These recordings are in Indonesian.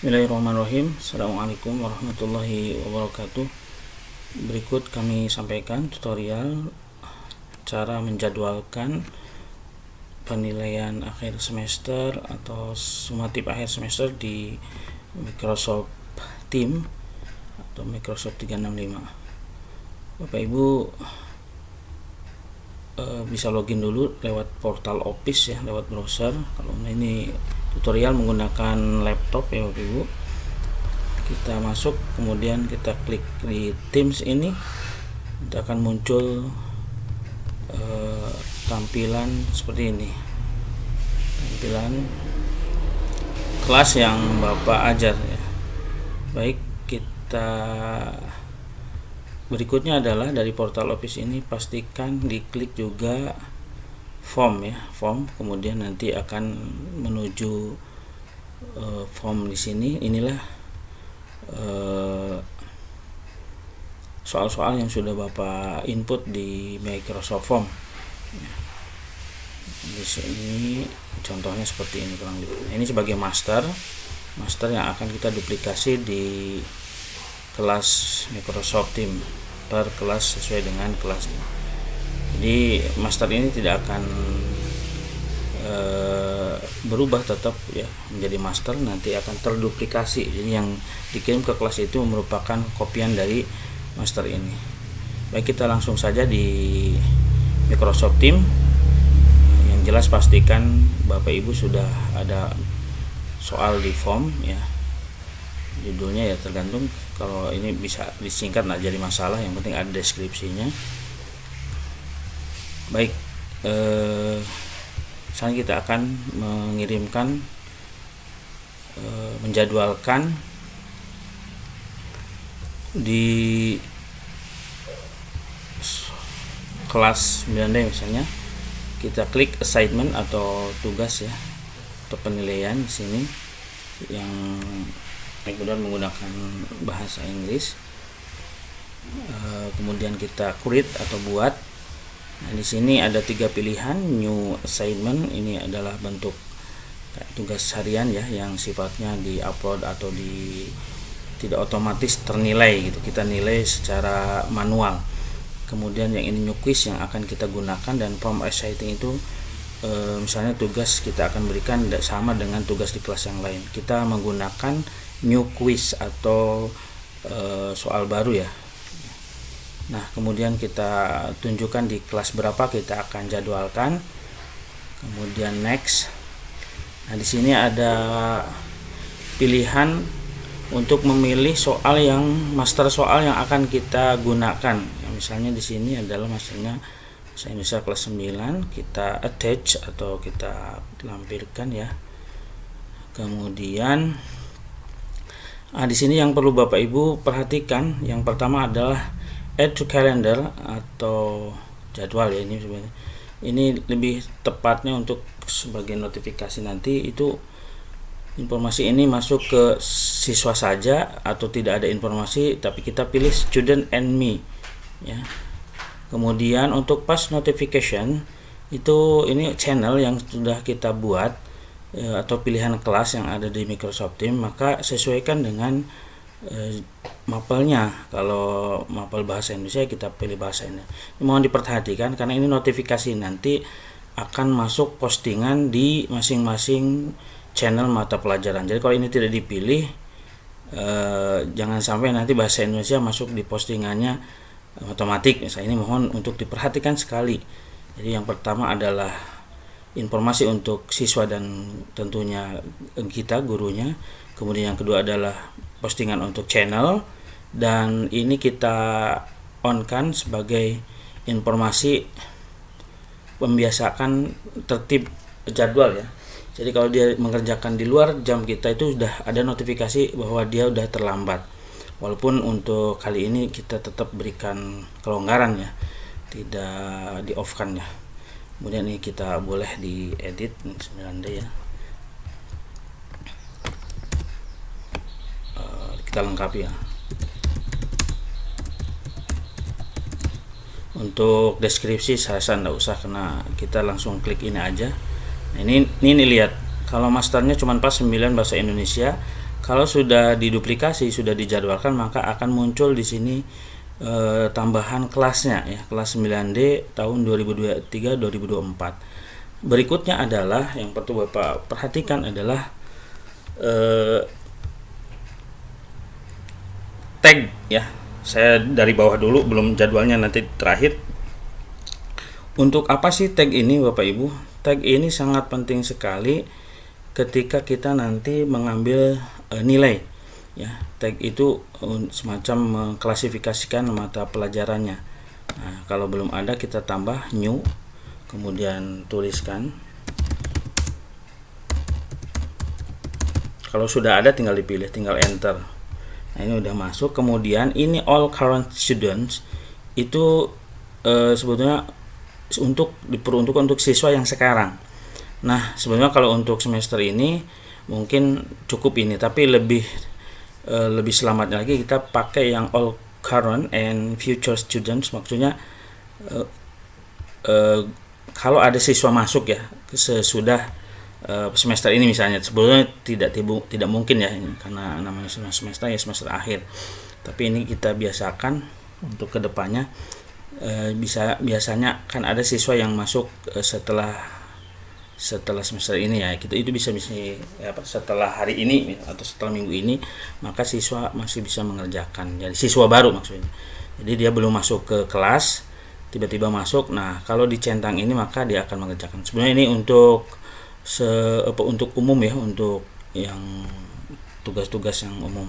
Bismillahirrahmanirrahim. Assalamualaikum warahmatullahi wabarakatuh. Berikut kami sampaikan tutorial cara menjadwalkan penilaian akhir semester atau sumatif akhir semester di Microsoft Teams atau Microsoft 365. Bapak Ibu bisa login dulu lewat portal Office ya, lewat browser. Kalau ini tutorial menggunakan laptop ya Bapak Ibu, kita masuk, kemudian kita klik di Teams ini, nanti akan muncul tampilan seperti ini, tampilan kelas yang Bapak ajar ya. Baik, kita berikutnya adalah dari portal Office ini pastikan diklik juga form ya, form, kemudian nanti akan menuju form di sini. Inilah soal-soal yang sudah Bapak input di Microsoft Form. Di sini contohnya seperti ini kurang lebih. Ini sebagai master yang akan kita duplikasi di kelas Microsoft Teams per kelas sesuai dengan kelasnya. Jadi master ini tidak akan berubah, tetap ya menjadi master, nanti akan terduplikasi. Jadi yang dikirim ke kelas itu merupakan kopian dari master ini. Baik, kita langsung saja di Microsoft Teams. Yang jelas pastikan Bapak Ibu sudah ada soal di form ya. Judulnya ya tergantung, kalau ini bisa disingkat nggak jadi masalah, yang penting ada deskripsinya. Baik, sekarang kita akan mengirimkan menjadwalkan di kelas 9D misalnya. Kita klik assignment atau tugas ya, atau penilaian di sini yang kemudian menggunakan bahasa Inggris. Kemudian kita create atau buat. Nah, di sini ada 3 pilihan. New assignment, ini adalah bentuk tugas harian ya, yang sifatnya di-upload atau tidak otomatis ternilai gitu. Kita nilai secara manual. Kemudian yang ini new quiz yang akan kita gunakan, dan form assigning itu misalnya tugas kita akan berikan sama dengan tugas di kelas yang lain. Kita menggunakan new quiz atau soal baru ya. Nah, kemudian kita tunjukkan di kelas berapa kita akan jadwalkan. Kemudian next. Nah, di sini ada pilihan untuk memilih soal yang master soal yang akan kita gunakan. Ya, misalnya di sini adalah masternya bahasa Indonesia kelas 9, kita attach atau kita lampirkan ya. Kemudian di sini yang perlu Bapak Ibu perhatikan, yang pertama adalah add to calendar atau jadwal ya. Ini sebenarnya ini lebih tepatnya untuk sebagai notifikasi nanti, itu informasi ini masuk ke siswa saja atau tidak ada informasi, tapi kita pilih student and me ya. Kemudian untuk push notification itu ini channel yang sudah kita buat atau pilihan kelas yang ada di Microsoft Teams, maka sesuaikan dengan mapelnya. Kalau mapel bahasa Indonesia kita pilih bahasa Indonesia. Mohon diperhatikan karena ini notifikasi nanti akan masuk postingan di masing-masing channel mata pelajaran. Jadi kalau ini tidak dipilih, jangan sampai nanti bahasa Indonesia masuk di postingannya otomatis. Misalnya ini mohon untuk diperhatikan sekali. Jadi yang pertama adalah informasi untuk siswa dan tentunya kita gurunya. Kemudian yang kedua adalah postingan untuk channel, dan ini kita on-kan sebagai informasi membiasakan tertib jadwal ya. Jadi kalau dia mengerjakan di luar jam kita itu sudah ada notifikasi bahwa dia sudah terlambat. Walaupun untuk kali ini kita tetap berikan kelonggaran ya, tidak di off-kan ya. Kemudian ini kita boleh diedit 9D ya. Kita lengkapi ya. Untuk deskripsi saya rasa tidak usah, karena kita langsung klik ini aja. Nah, ini lihat, kalau masternya cuma pas 9 bahasa Indonesia, Kalau sudah diduplikasi, sudah dijadwalkan, maka akan muncul di sini tambahan kelasnya ya, kelas 9D tahun 2023-2024. Berikutnya adalah yang perlu Bapak perhatikan adalah tag ya. Saya dari bawah dulu, belum jadwalnya, nanti terakhir. Untuk apa sih tag ini Bapak Ibu? Tag ini sangat penting sekali ketika kita nanti mengambil nilai ya. Tag itu semacam mengklasifikasikan mata pelajarannya. Nah, kalau belum ada kita tambah new, kemudian tuliskan. Kalau sudah ada tinggal dipilih, tinggal enter. Nah, ini udah masuk. Kemudian ini all current students, itu sebetulnya diperuntukkan untuk siswa yang sekarang. Nah, sebenarnya kalau untuk semester ini mungkin cukup ini, tapi lebih selamat lagi kita pakai yang all current and future students. Maksudnya kalau ada siswa masuk ya sesudah semester ini misalnya, sebelumnya tidak mungkin ya, karena namanya semester ya semester akhir. Tapi ini kita biasakan untuk kedepannya, biasanya kan ada siswa yang masuk setelah semester ini ya, itu bisa setelah hari ini atau setelah minggu ini, maka siswa masih bisa mengerjakan. Jadi siswa baru maksudnya, jadi dia belum masuk ke kelas, tiba-tiba masuk. Nah, kalau dicentang ini maka dia akan mengerjakan. Sebenarnya ini untuk umum ya, untuk yang tugas-tugas yang umum.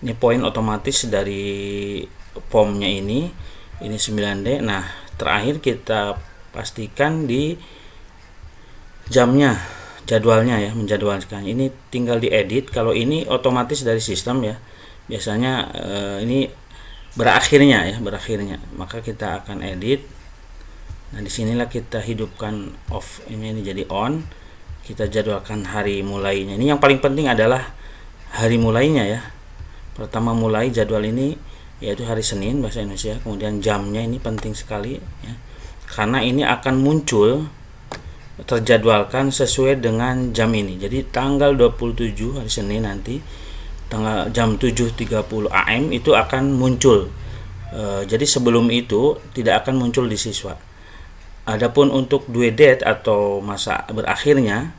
Ini poin otomatis dari formnya ini 9D. Nah, terakhir kita pastikan di jamnya, jadwalnya ya, menjadwalkan. Ini tinggal diedit. Kalau ini otomatis dari sistem ya, biasanya ini berakhirnya, maka kita akan edit. Nah, disinilah kita hidupkan off, ini jadi on. Kita jadwalkan hari mulainya. Ini yang paling penting adalah hari mulainya ya. Pertama mulai jadwal ini yaitu hari Senin bahasa Indonesia. Kemudian jamnya ini penting sekali ya, karena ini akan muncul terjadwalkan sesuai dengan jam ini. Jadi tanggal 27 hari Senin nanti tanggal jam 7.30 AM itu akan muncul. Jadi sebelum itu tidak akan muncul di siswa. Adapun untuk due date atau masa berakhirnya,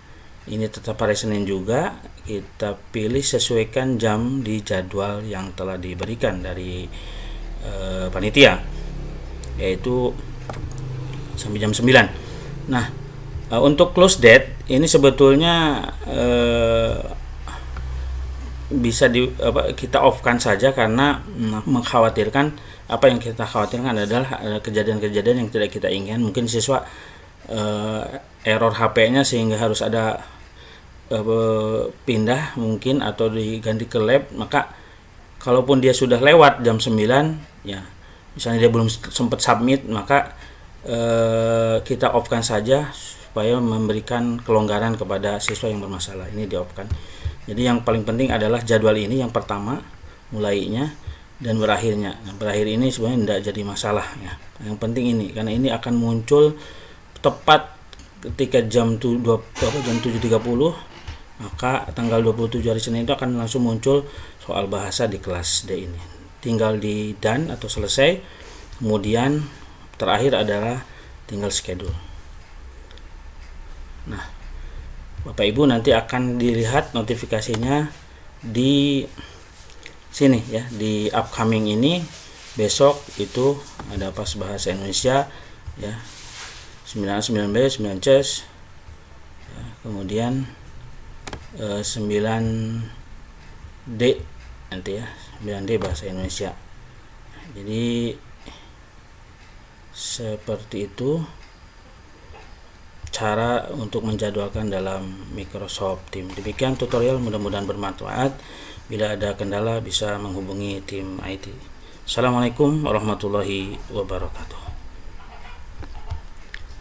ini tetap hari Senin juga. Kita pilih sesuaikan jam di jadwal yang telah diberikan dari panitia, yaitu sampai jam 9. Nah, untuk close date ini sebetulnya bisa kita off-kan saja, karena mengkhawatirkan, apa yang kita khawatirkan adalah kejadian-kejadian yang tidak kita inginkan. Mungkin siswa error HP-nya sehingga harus ada pindah mungkin atau diganti ke lab. Maka kalaupun dia sudah lewat jam 9 ya, misalnya dia belum sempat submit, maka kita off-kan saja supaya memberikan kelonggaran kepada siswa yang bermasalah. Ini di off-kan. Jadi yang paling penting adalah jadwal ini, yang pertama mulainya dan berakhirnya. Nah, berakhir ini sebenarnya tidak jadi masalah ya. Yang penting ini, karena ini akan muncul tepat ketika jam 7.30, maka tanggal 27 hari Senin itu akan langsung muncul soal bahasa di kelas D ini. Tinggal di done atau selesai. Kemudian terakhir adalah tinggal schedule. Nah, Bapak Ibu nanti akan dilihat notifikasinya di sini ya, di upcoming ini. Besok itu ada pas bahasa Indonesia ya, 9B, 9C ya, kemudian 9D nanti ya, 9D bahasa Indonesia. Jadi seperti itu cara untuk menjadwalkan dalam Microsoft Teams. Demikian tutorial, mudah-mudahan bermanfaat. Bila ada kendala bisa menghubungi tim IT. Assalamualaikum warahmatullahi wabarakatuh.